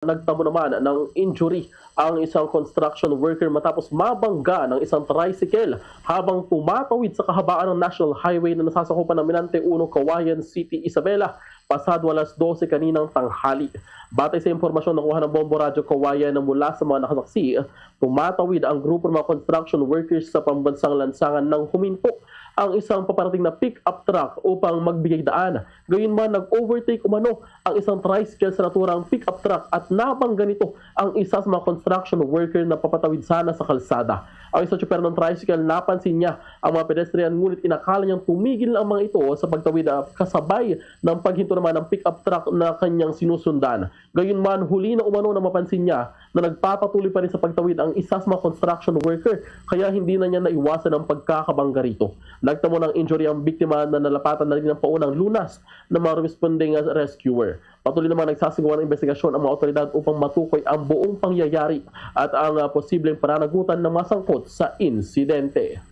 Nagtamo naman ng injury ang isang construction worker matapos mabangga ng isang tricycle habang tumatawid sa kahabaan ng National Highway na nasasakupan ng Minante 1, Cauayan City, Isabela, pasado alas 12 kaninang tanghali. Batay sa impormasyon na kuha ng Bombo Radyo Cauayan na mula sa mga nakasaksi, tumatawid ang grupo ng mga construction workers sa pambansang lansangan nang huminto ang isang paparating na pick-up truck upang magbigay daan. Gayunman, nag-overtake umano ang isang tricycle sa naturang pick-up truck at nabangga nito ang isa sa mga construction worker na papatawid sana sa kalsada. Ang isang tsuper ng tricycle, napansin niya ang mga pedestrian ngunit inakala niyang tumigil ang mga ito sa pagtawid kasabay ng paghinto naman ng pick-up truck na kanyang sinusundan. Gayunman, huli na umano na mapansin niya na nagpapatuloy pa rin sa pagtawid ang isa sa mga construction worker kaya hindi na niya naiwasan ang pagkakabangga rito. Nagtamo ng injury ang biktima na nalapatan na rin ng paunang lunas ng mga responding rescuer. Patuloy naman nagsasagawa ng investigasyon ang mga otoridad upang matukoy ang buong pangyayari at ang posibleng pananagutan ng masangkot sa insidente.